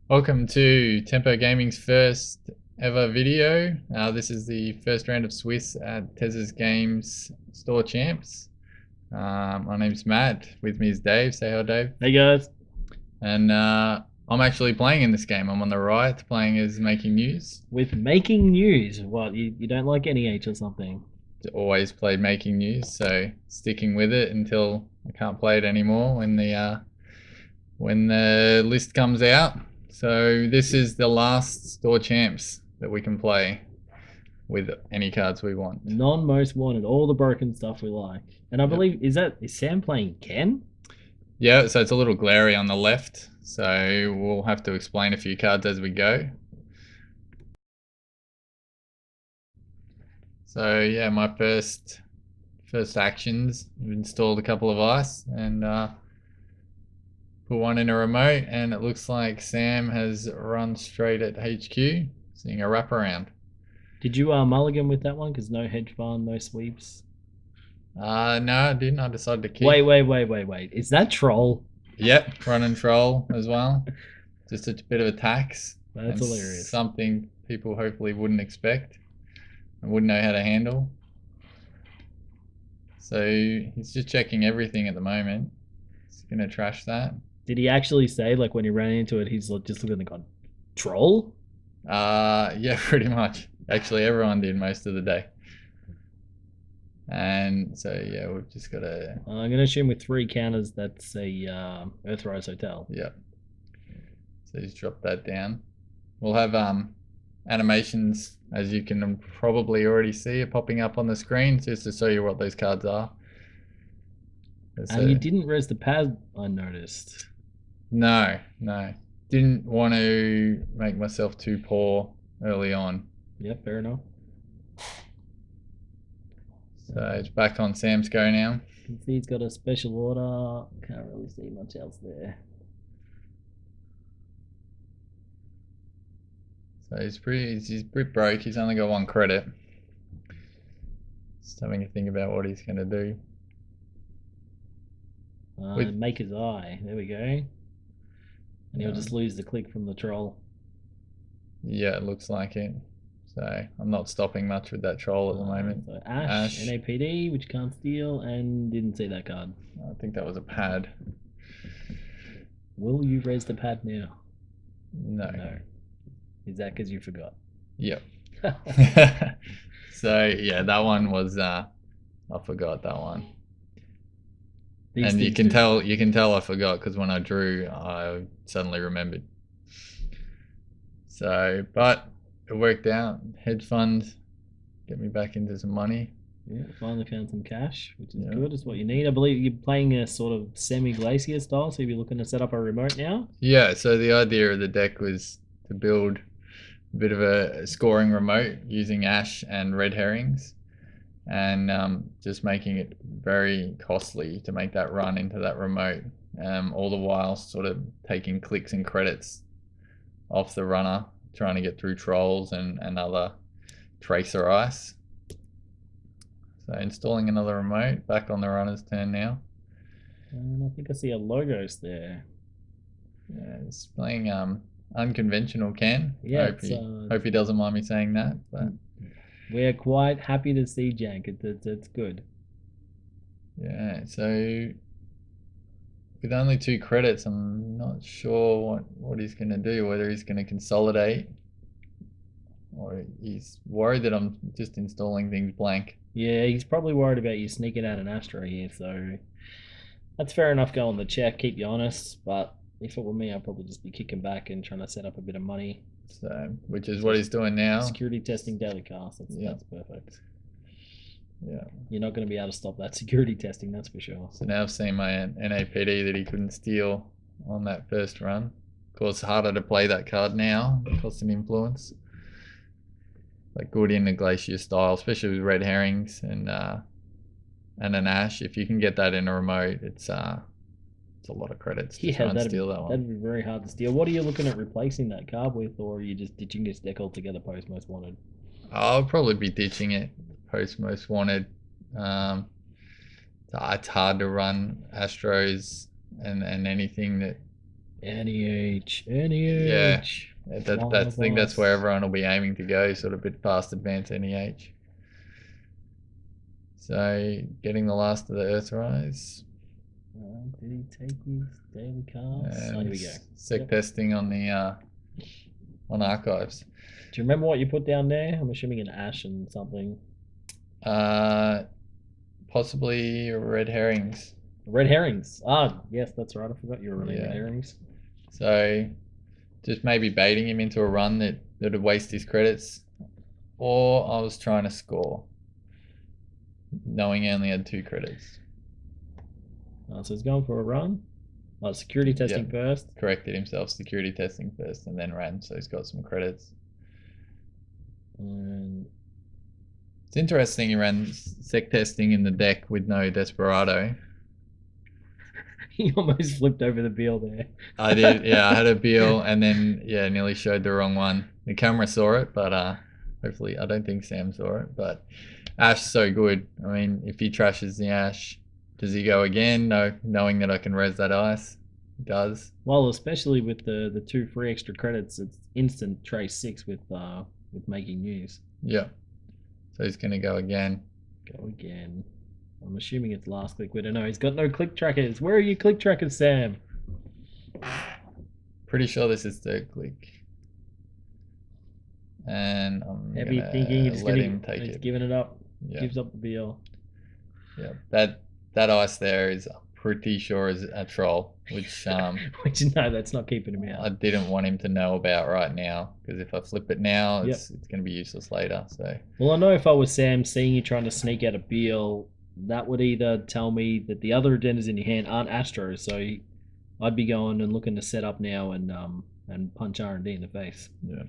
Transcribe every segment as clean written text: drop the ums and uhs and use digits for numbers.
Welcome to Tempogaming's first ever video. This is the first round of Swiss at Tezzas Games Store Champs. My name's Matt. With me is Dave. Say hi, Dave. Hey guys. And I'm actually playing in this game. I'm on the right, playing as Making News. With Making News, what, you don't like NEH or something? Always played Making News, so sticking with it until I can't play it anymore when the list comes out. So this is the last store champs that we can play with any cards we want. Non-most wanted, all the broken stuff we like. And I believe, is Sam playing Ken? Yeah, so it's a little glary on the left, so we'll have to explain a few cards as we go. So yeah, my first actions, I've installed a couple of ice and put one in a remote, and it looks like Sam has run straight at HQ, seeing a wraparound. Did you mulligan with that one? Because no hedge fund, no sweeps. No, I didn't. I decided to keep. Wait. Is that troll? Yep, run and troll as well. Just a bit of a tax. That's hilarious. Something people hopefully wouldn't expect and wouldn't know how to handle. So he's just checking everything at the moment. He's gonna trash that. Did he actually say, like, when he ran into it, he's just looking and gone, troll? Yeah, pretty much. Actually, everyone did most of the day. And so yeah, we've just got to. I'm gonna assume with 3 counters, that's a Earthrise Hotel. Yep. So he's dropped that down. We'll have animations, as you can probably already see, it popping up on the screen just to show you what those cards are. And you didn't res the pad, I noticed. No. Didn't want to make myself too poor early on. Yep, fair enough. So it's back on Sam's go now. You can see he's got a special order. Can't really see much else there. So he's a bit broke. He's only got 1 credit. Just having to think about what he's going to do. Make his eye. There we go. And he'll just lose the click from the troll. Yeah, it looks like it. So I'm not stopping much with that troll at the moment. So Ash, NAPD, which can't steal, and didn't see that card. I think that was a pad. Will you raise the pad now? No. Is that because you forgot? Yep. So yeah, that one was I forgot that one. And you can tell I forgot because when I drew, I suddenly remembered. So, but it worked out. Hedge fund, get me back into some money. Yeah, finally found some cash, which is good. It's what you need. I believe you're playing a sort of semi-glacier style, so you're looking to set up a remote now. Yeah. So the idea of the deck was to build a bit of a scoring remote using ash and red herrings, and just making it very costly to make that run into that remote, all the while sort of taking clicks and credits off the runner, trying to get through trolls and other tracer ice. So installing another remote, back on the runner's turn now. And I think I see a logos there. Yeah, it's playing unconventional Ken. Yeah, hope he doesn't mind me saying that, but we're quite happy to see Jank. It's good. Yeah, so with only 2 credits, I'm not sure what he's going to do, whether he's going to consolidate or he's worried that I'm just installing things blank. Yeah, he's probably worried about you sneaking out an Astro here, so that's fair enough going the check, keep you honest, but if it were me, I'd probably just be kicking back and trying to set up a bit of money. So, which is what he's doing now. Security testing daily cast, that's perfect. Yeah. You're not going to be able to stop that security testing, that's for sure. So now I've seen my NAPD that he couldn't steal on that first run. Of course, harder to play that card now, cost an influence. Like good in the glacier style, especially with red herrings and an ash. If you can get that in a remote, it's a lot of credits to try and steal that one. That'd be very hard to steal. What are you looking at replacing that card with, or are you just ditching this deck altogether post most wanted? I'll probably be ditching it post most wanted. It's hard to run Astros and anything that NEH, Yeah, NEH. I think that's where Marvelous. everyone will be aiming to go, sort of a bit past advanced NEH. So getting the last of the Earthrise Did he take his daily cards? Oh, here and we go. sec Yep. testing on archives. Do you remember what you put down there? I'm assuming an ash and something. Uh, Possibly red herrings. Red herrings. Ah, yes, that's right. I forgot you were running red Yeah. herrings. So just maybe baiting him into a run that would waste his credits, or I was trying to score, knowing he only had 2 credits. So he's going for a run. Security testing Yep, first. corrected himself, security testing first, and then ran. So he's got some credits. And It's interesting he ran sec testing in the deck with no Desperado. he almost flipped over the bill there. I did, yeah. I had a Beal, and then nearly showed the wrong one. The camera saw it, but hopefully, I don't think Sam saw it. But Ash's so good. I mean, if he trashes the Ash, does he go again? No, knowing that I can res that ice, he does. Well, especially with the two free extra credits, it's instant trace 6 with making news. Yeah. So he's gonna go again. Go again. I'm assuming it's last click. We don't know. He's got no click trackers. Where are your click trackers, Sam? Pretty sure this is third click. And I'm Heavy gonna thinking. let him take He's it. giving it up. Yeah. Gives up the bill. Yeah. That ice there is pretty sure is a troll, which Which no, that's not keeping him out. I didn't want him to know about right now, because if I flip it now, Yep. it's going to be useless later. So Well, I know if I was Sam, seeing you trying to sneak out a Beal, that would either tell me that the other agendas in your hand aren't Astros, so I'd be going and looking to set up now and punch R&D in the face. yeah,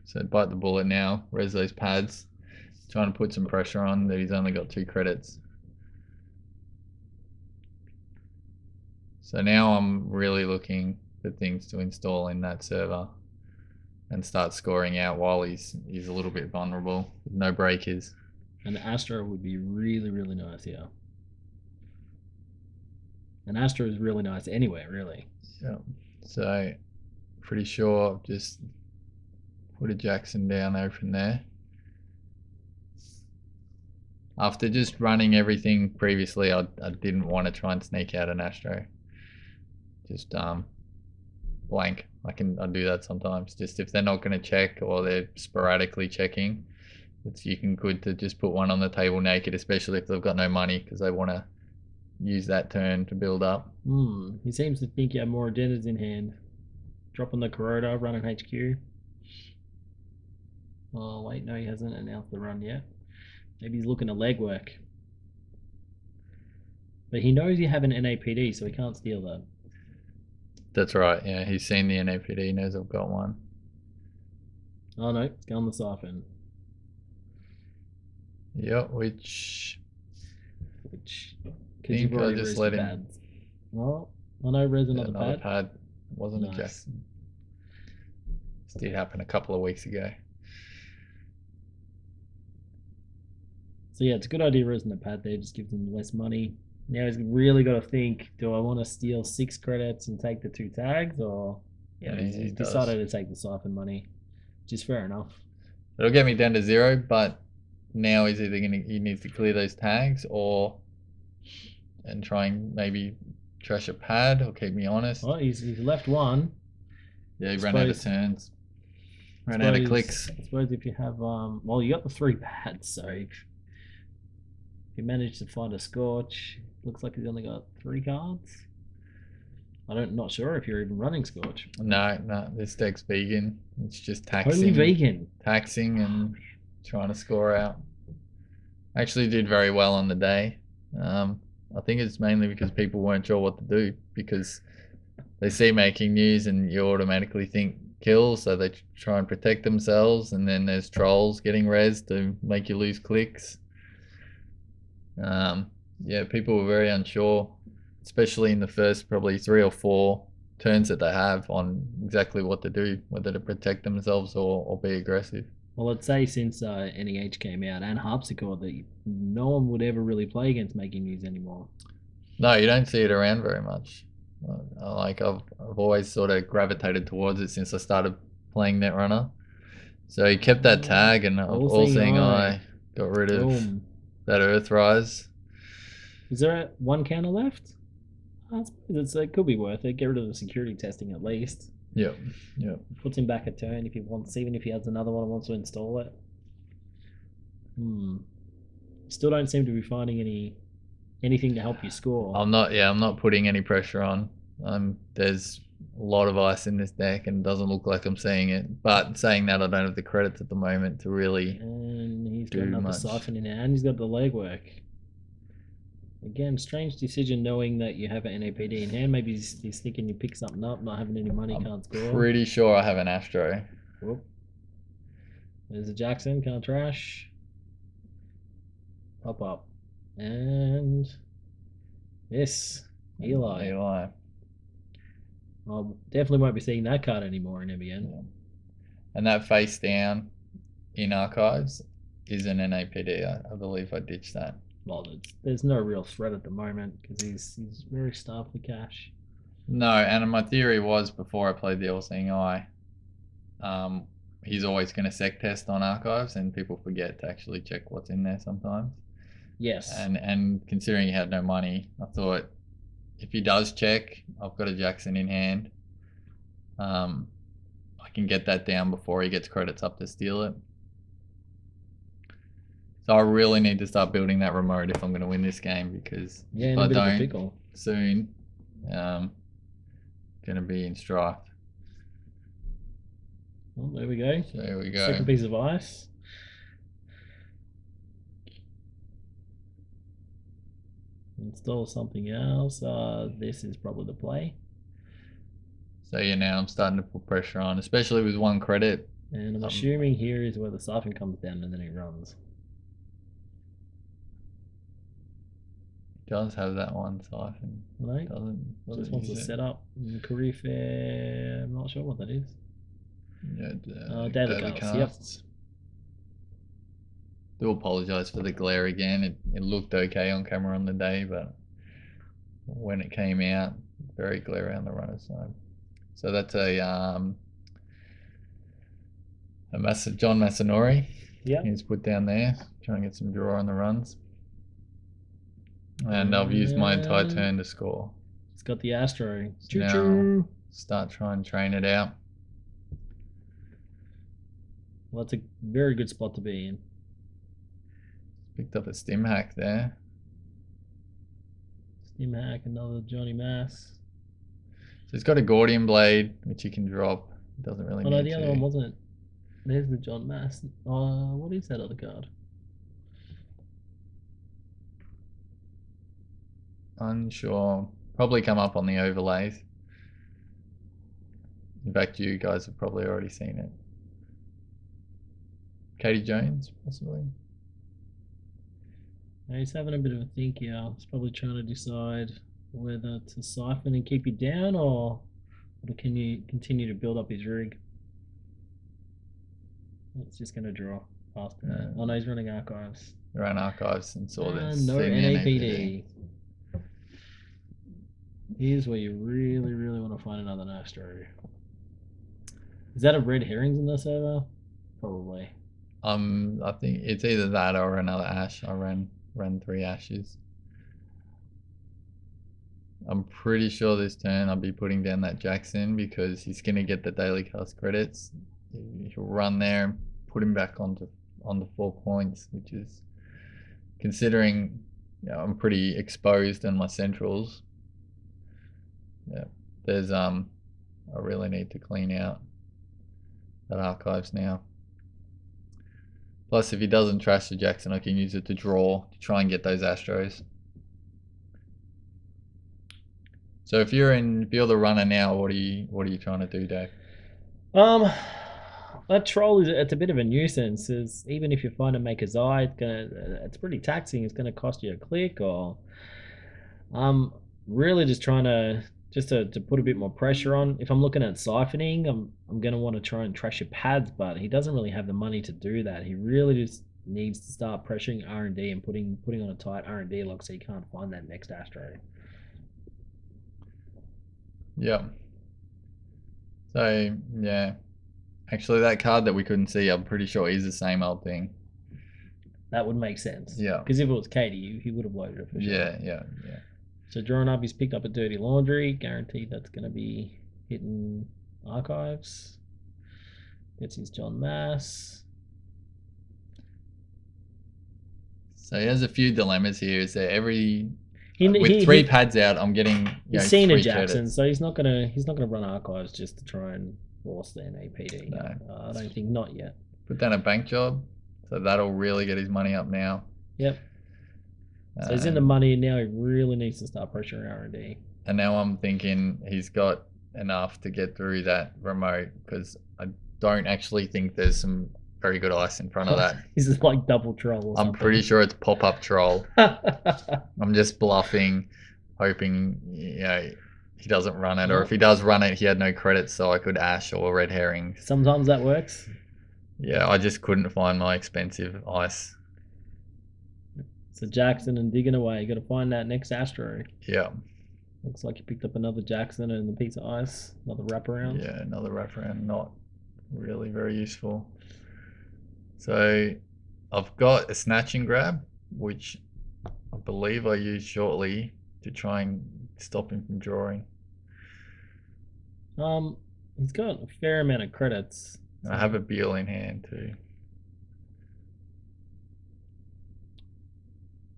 so bite the bullet now. Res those pads, trying to put some pressure on that he's only got 2 credits. So now I'm really looking for things to install in that server and start scoring out while he's a little bit vulnerable with no breakers. An Astro would be really, really nice here. An Astro is really nice anyway, really. Yeah. So pretty sure I've just put a Jackson down there from there. After just running everything previously, I didn't want to try and sneak out an Astro. Just blank. I do that sometimes. Just if they're not going to check or they're sporadically checking, it's good to just put one on the table naked, especially if they've got no money, because they want to use that turn to build up. He seems to think you have more agendas in hand. Dropping the Kuroda, running HQ. Oh wait, no, he hasn't announced the run yet. Maybe he's looking at legwork. But he knows you have an NAPD, so he can't steal that. That's right. Yeah, he's seen the NAPD. He knows I've got one. Oh no, it's going the siphon. Yeah, which Because you've already just let him. Pads. Well, I know res another pad. It wasn't nice. A Jackson. This did happen a couple of weeks ago. So yeah, it's a good idea resing the pad there. Just gives him less money. Now he's really got to think: do I want to steal 6 credits and take the 2 tags, or he's decided to take the siphon money, which is fair enough. It'll get me down to 0, but now he's either he needs to clear those tags and try and maybe trash a pad or keep me honest. Well, he's left one. Yeah, he ran out of turns. Ran out of clicks. I suppose if you have well, you got the 3 pads, so if you manage to find a Scorch, looks like he's only got 3 cards. Not sure if you're even running Scorch. No, this deck's vegan. It's just taxing. Totally vegan. Taxing and trying to score out. Actually did very well on the day. I think it's mainly because people weren't sure what to do, because they see making news and you automatically think kill, so they try and protect themselves, and then there's trolls getting res to make you lose clicks. Yeah, people were very unsure, especially in the first probably 3 or 4 turns that they have, on exactly what to do, whether to protect themselves or be aggressive. Well, I'd say since NEH came out and Harpsichord that no one would ever really play against making news anymore. No, you don't see it around very much. I've always sort of gravitated towards it since I started playing Netrunner. So he kept that tag, and of All All Seeing Seeing Eye. Eye got rid of Boom. that Earthrise. Is there one counter left? I suppose it could be worth it. Get rid of the security testing at least. Yep, yep. Puts him back a turn if he wants, even if he has another one and wants to install it. Still don't seem to be finding anything to help you score. I'm not putting any pressure on. There's a lot of ice in this deck, and it doesn't look like I'm seeing it. But saying that, I don't have the credits at the moment to really. And he's got do another much. siphon in hand. He's got the legwork. Again, strange decision knowing that you have an NAPD in hand. Maybe he's thinking you pick something up, not having any money, can't score. Pretty sure I have an Astro. Whoop. There's a Jackson, can't trash. Pop up. And this. Eli. I definitely won't be seeing that card anymore in MBN. Yeah. And that face down in Archives is an NAPD. I believe I ditched that. Well, there's no real threat at the moment because he's very starved for cash. No, and my theory was before I played the All Seeing Eye, he's always going to sec test on Archives, and people forget to actually check what's in there sometimes. Yes. And considering he had no money, I thought if he does check, I've got a Jackson in hand. I can get that down before he gets credits up to steal it. So I really need to start building that remote if I'm going to win this game, because if I don't soon, going to be in strife. Well, there we go. So there we go. Second piece of ice. Install something else. This is probably the play. So yeah, now I'm starting to put pressure on, especially with one credit. And I'm assuming here is where the siphon comes down and then he runs. Does have that one siphon. Right. Just wants to set up. Career fair. I'm not sure what that is. Yeah, daily casts. Yep. Do apologise for the glare again. It looked okay on camera on the day, but when it came out, very glary on the runner's side. So that's a John Masanori. Yeah. He's put down there, trying to get some draw on the runs. And I've used my entire turn to score. It's got the Astro. So now start trying to train it out. Well, that's a very good spot to be in. Picked up a stim hack there. Stim hack, another Johnny Mass. So he's got a Gordian Blade, which he can drop. Doesn't really need to. Oh no, the other one wasn't. There's the John Mass. What is that other card? Unsure. Probably come up on the overlays. In fact, you guys have probably already seen it. Katie Jones, possibly. He's having a bit of a think here. He's probably trying to decide whether to siphon and keep you down, or can you continue to build up his rig? It's just going to draw past that. Oh no, he's running Archives. Ran Archives and saw this. No NAPD. Here's where you really, really want to find another Astro. Is that a red herrings in the server? Probably. I think it's either that or another Ash. I ran 3 Ashes. I'm pretty sure this turn I'll be putting down that Jackson because he's gonna get the daily cast credits. He'll run there and put him back onto 4 points, which is, considering I'm pretty exposed in my centrals. Yeah, there's I really need to clean out that Archives now. Plus, if he doesn't trash the Jackson, I can use it to draw to try and get those Astros. So if you're the runner now, what are you trying to do, Dave? That troll it's a bit of a nuisance. Even if you find a Maker's Eye, it's pretty taxing. It's gonna cost you a click. Or really just trying to put a bit more pressure on. If I'm looking at siphoning, I'm gonna want to try and trash your pads, but he doesn't really have the money to do that. He really just needs to start pressuring R&D and putting, on a tight R&D lock so he can't find that next Astro. Yeah, there's a lot of ice in this deck. There's a lot of ice. So if he doesn't trash the Jackson, I can use it to try and get those Astros. So if you're the runner now, what are you trying to do, Dave? I'm gonna want to try and trash your pads, but he doesn't really have the money to do that. He really just needs to start pressuring R&D and putting on a tight R&D lock so he can't find that next Astro. Yep. So yeah, actually that card that we couldn't see, I'm pretty sure is the same old thing. That would make sense. Yeah. Because if it was Katie, he would have loaded it for sure. Yeah. So drawing up, he's picked up a Dirty Laundry. Guaranteed that's going to be hitting archives. Gets his John Mass. So he has a few dilemmas here. Is that with three pads out, I'm getting he's seen a Jackson, credits. so he's not gonna run archives just to try and force the NAPD. No, I don't think, not yet. Put down a bank job, so that'll really get his money up now. Yep. So he's in the money now. He really needs to start pressuring R&D. And now I'm thinking he's got enough to get through that remote, because I don't actually think there's some very good ice in front of that. He's like double troll. I'm pretty sure it's pop-up troll. I'm just bluffing, hoping he doesn't run it, or if he does run it, he had no credits, so I could ash or red herring. Sometimes that works. Yeah, I just couldn't find my expensive ice. So Jackson and digging away. You got to find that next Astro. Yeah. Looks like you picked up another Jackson and a piece of ice. Another wraparound. Yeah, another wraparound. Not really very useful. So I've got a snatch and grab, which I believe I use shortly to try and stop him from drawing. He's got a fair amount of credits. I have a Beal in hand too.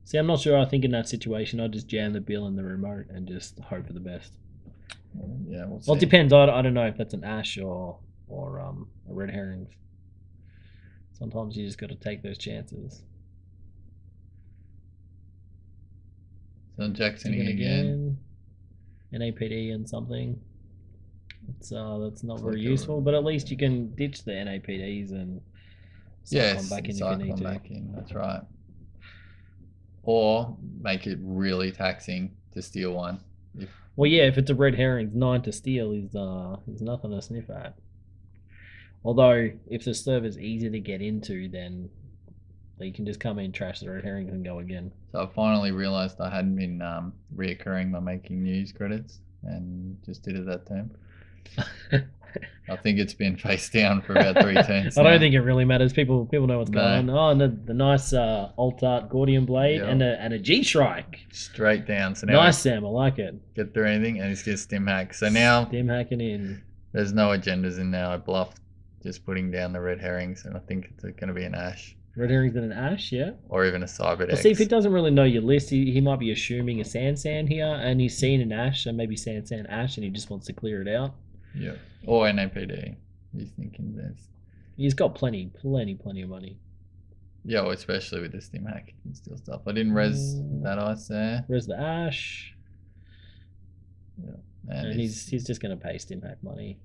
See, I'm not sure. I think in that situation, I'd just jam the Beal in the remote and just hope for the best. Yeah, we'll see. Well, it depends. I don't know if that's an ash or a red herring. Sometimes you just got to take those chances. So Jackson again. NAPD and something. That's not very useful, but at least you can ditch the NAPDs and cyclone back in if you need to. Back in, that's right. Or make it really taxing to steal one. Well, yeah, if it's a red herring, 9 to steal is nothing to sniff at. Although, if the server's easy to get into, then you can just come in, trash the red herrings, and go again. So I finally realised I hadn't been reoccurring by making news credits, and just did it that turn. I think it's been face down for about 3 turns. I don't think it really matters. People know what's going on. Oh, and the nice alt art Gordian blade and a G Shrike. Straight down. So now nice, Sam. I like it. Get through anything, and it's just stim hack. So now stim hacking in. There's no agendas in there. I bluffed just putting down the red herrings, and I think it's going to be an ash. Red herrings and an ash, yeah. Or even a cyber Well, see, if he doesn't really know your list, he might be assuming a San here, and he's seen an ash, so maybe San ash, and he just wants to clear it out. Yeah. Or NAPD. He's thinking this. He's got plenty of money. Yeah, well, especially with the stim hack, he can steal stuff. I didn't res that ice there. Res the ash. Yeah. And he's just going to pay stim hack money.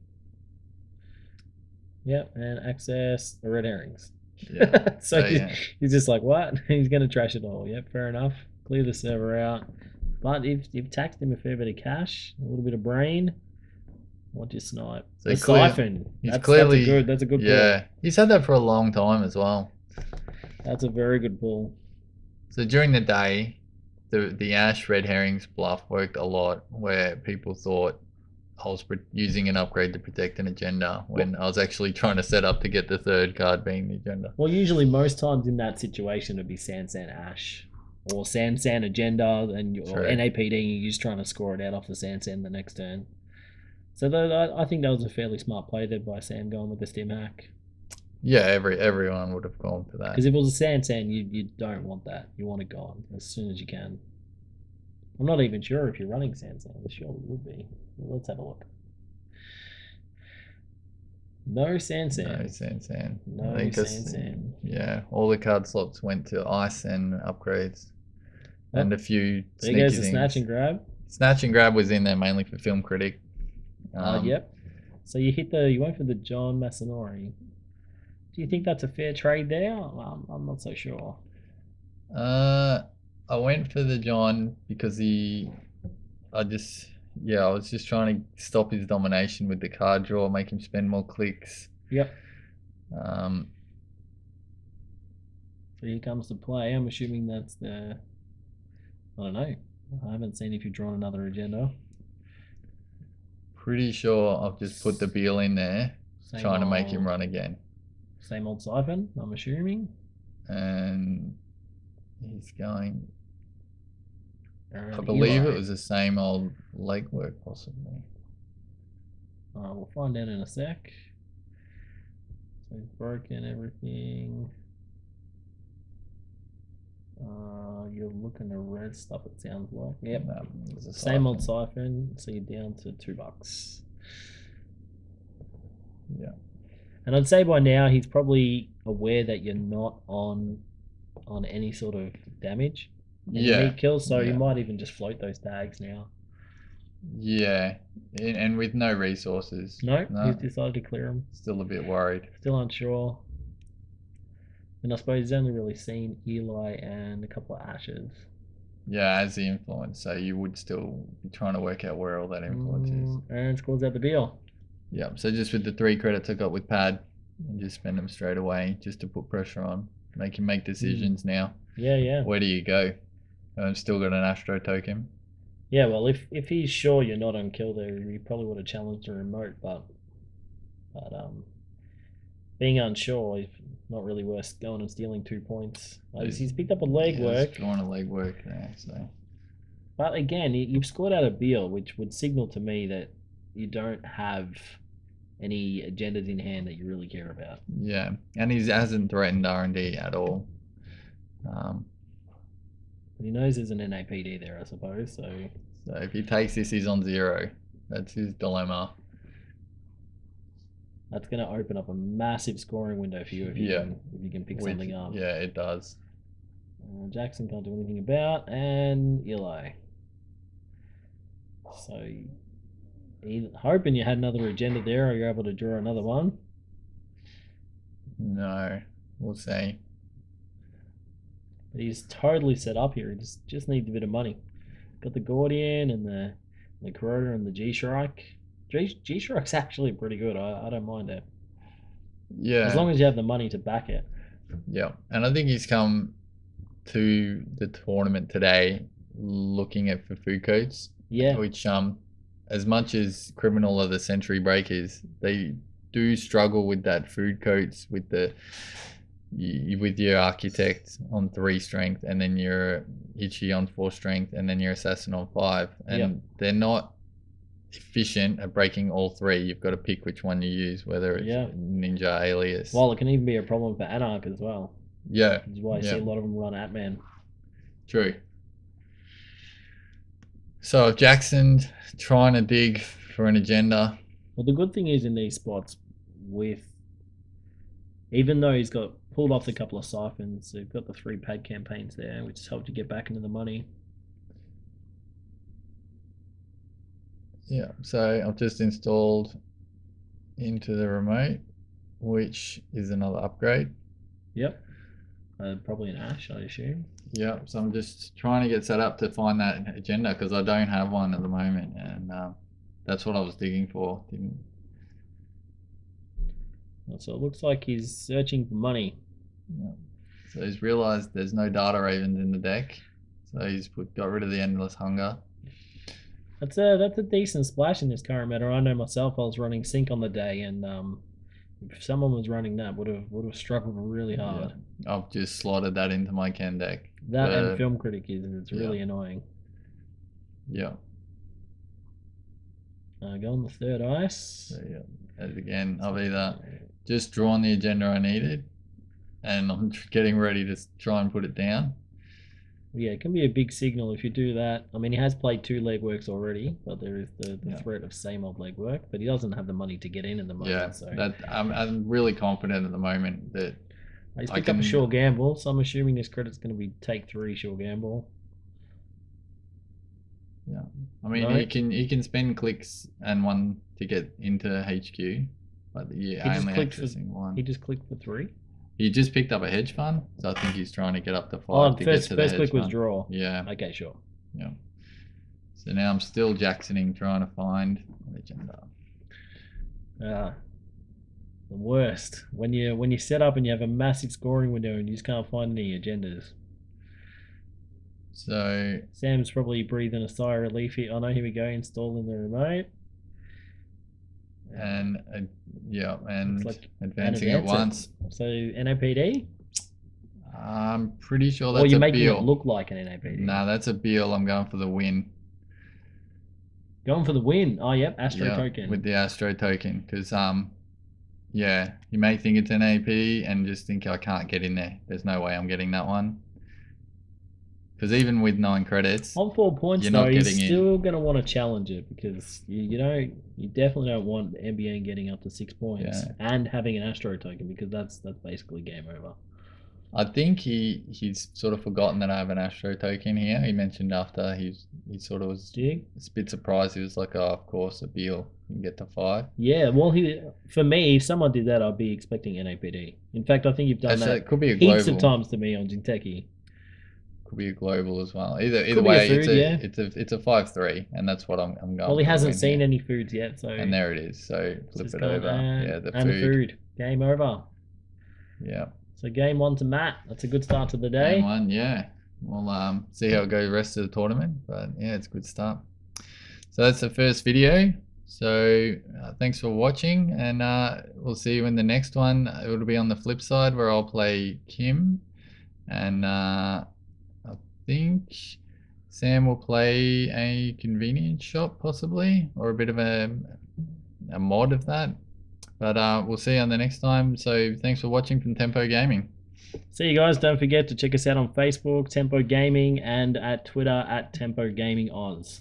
Yep, and access the red herrings. Yeah. So he's just like, what? He's going to trash it all. Yep, fair enough. Clear the server out. But if you've taxed him a fair bit of cash, a little bit of brain, what do you snipe? So the siphon. That's a good pull. Yeah, he's had that for a long time as well. That's a very good pull. So during the day, the ash red herrings bluff worked a lot, where people thought I was using an upgrade to protect an agenda when I was actually trying to set up to get the third card being the agenda. Well, usually most times in that situation it'd be San ash or San agenda and or NAPD, you're just trying to score it out off the San the next turn. So I think that was a fairly smart play there by Sam going with the stim hack. Yeah, everyone would have gone for that. Because if it was a San, you don't want that. You want it gone as soon as you can. I'm not even sure if you're running San. Sure it would be. Let's have a look. No San. No San. No San. Yeah, all the card slots went to ice and upgrades. Oh, and a few there goes the snatch and grab. Snatch and grab was in there mainly for Film Critic. Yep. So you went for the John Massanori. Do you think that's a fair trade there? I'm not so sure. I went for the John because I was just trying to stop his domination with the card draw, make him spend more clicks. Yep. So here comes the play. I'm assuming that's the... I don't know. I haven't seen if you've drawn another agenda. pretty sure I've just put the Beal in there, Same trying to make him old- run again. Same old siphon, I'm assuming. And he's going. I And believe it Eli. was the same old legwork, possibly. We'll find out in a sec. So he's broken everything. You're looking to red stuff, it sounds like. Yep. No, it was a Same old siphon. siphon, so you're down to $2. Yeah. And I'd say by now he's probably aware that you're not on any sort of damage. Any Yeah. meat kills, so Yeah. you might even just float those tags now. Yeah. And with no resources. No, No. he's decided to clear them. Still a bit worried. Still unsure. And I suppose he's only really seen Eli and a couple of ashes. Yeah, as the influence, so you would still be trying to work out where all that influence is. And scores out the Beal. Yeah, so just with the 3 credits I got with Pad, and just spend them straight away just to put pressure on. Make him make decisions now. Yeah. Where do you go? I've still got an Astro token. Yeah, well, if he's sure you're not on kill there, he probably would have challenged a remote, but being unsure, is not really worth going and stealing 2 points. He's picked up a legwork. He's going to legwork there, so. But again, you've scored out a Beal, which would signal to me that you don't have any agendas in hand that you really care about. Yeah, and he hasn't threatened R&D at all. He knows there's an NAPD there, I suppose. So if he takes this, he's on 0. That's his dilemma. That's going to open up a massive scoring window for you if you can pick something up. Yeah, it does. Jackson can't do anything about, and Eli. So, hoping you had another agenda there, or you're able to draw another one. No, we'll see. But he's totally set up here. He just needs a bit of money. Got the Gordian and the Corona and the G-Shrike. G-Shrike's actually pretty good. I don't mind it. Yeah. As long as you have the money to back it. Yeah, and I think he's come to the tournament today looking at for food codes. Yeah. Which as much as criminal are the century breakers, they do struggle with that food codes with with your architect on 3 strength, and then your Ichi on 4 strength, and then your assassin on 5, and they're not efficient at breaking all 3. You've got to pick which one you use, whether it's ninja, alias. Well, it can even be a problem for Anarch as well. Yeah, which is why I see a lot of them run Atman. True. So if Jackson's trying to dig for an agenda. Well, the good thing is in these spots, even though he's got pulled off a couple of siphons, they've got the 3 pad campaigns there, which has helped to get back into the money. Yeah, so I've just installed into the remote, which is another upgrade. Yep. Probably an Ash, I assume. Yeah, so I'm just trying to get set up to find that agenda because I don't have one at the moment, and that's what I was digging for. So it looks like he's searching for money. Yeah. So he's realised there's no data ravens in the deck, so he's got rid of the endless hunger. That's a decent splash in this current meta. I know myself. I was running Sync on the day, and if someone was running that, would have struggled really hard. Yeah. I've just slotted that into my Ken deck. That and Film Critic it's really annoying. Yeah. Go on the 3rd ice. So, yeah. As again, I've either just drawn the agenda I needed, and I'm getting ready to try and put it down. Yeah, it can be a big signal if you do that. I mean, he has played 2 legworks already, but there is the threat of same old legwork. But he doesn't have the money to get in the moment. Yeah, so I'm really confident at the moment that he's picked up a sure gamble. So I'm assuming this credit's going to be take 3 sure gamble. Yeah, I mean he can spend clicks and 1 to get into HQ, but only accessing 1. He just clicked for 3. He just picked up a hedge fund, so I think he's trying to get up to 5 to first, get to the first hedge click fund. was draw. Yeah. Okay, sure. Yeah. So now I'm still Jacksoning, trying to find an agenda. The worst when you set up and you have a massive scoring window and you just can't find any agendas. So Sam's probably breathing a sigh of relief here. Oh no, here we go, installing the remote. and yeah, and like advancing it once. So NAPD? I'm pretty sure Or that's you're a making Beal. it look like an NAPD? Nah, that's a Beal. I'm going for the win. Going for the win. Oh, yep, Astro Yeah, token. with the Astro token, because yeah, you may think it's an AP and just think I can't get in there. There's no way I'm getting that one. Because even with 9 credits, On 4 points you're though, not you're getting in. still gonna want to challenge it because you definitely don't want MBN getting up to 6 points and having an Astro token because that's basically game over. I think he's sort of forgotten that I have an Astro token here. He mentioned after he sort of was a bit surprised. He was like, "Oh, of course, a Beal can get to 5." Yeah, well, for me, if someone did that, I'd be expecting NAPD. In fact, I think you've done Actually, that it could be a heaps of global. times to me on Jinteki. Could be a global as well. Either Could be way, a food, yeah. it's a 5-3, and that's what I'm going. Well, he for the hasn't win seen here. any foods yet, so And there it is. So flip it over. Yeah, the and food. Game over. Yeah. So game 1 to Matt. That's a good start to the day. Game 1, yeah. We'll see how it goes the rest of the tournament, but yeah, it's a good start. So that's the first video. So thanks for watching, and we'll see you in the next one. It'll be on the flip side where I'll play Kim, and I think Sam will play a convenience shop possibly, or a bit of a mod of that. But we'll see you on the next time. So thanks for watching from Tempo Gaming. See you guys. Don't forget to check us out on Facebook, Tempo Gaming, and at Twitter at Tempo Gaming Oz.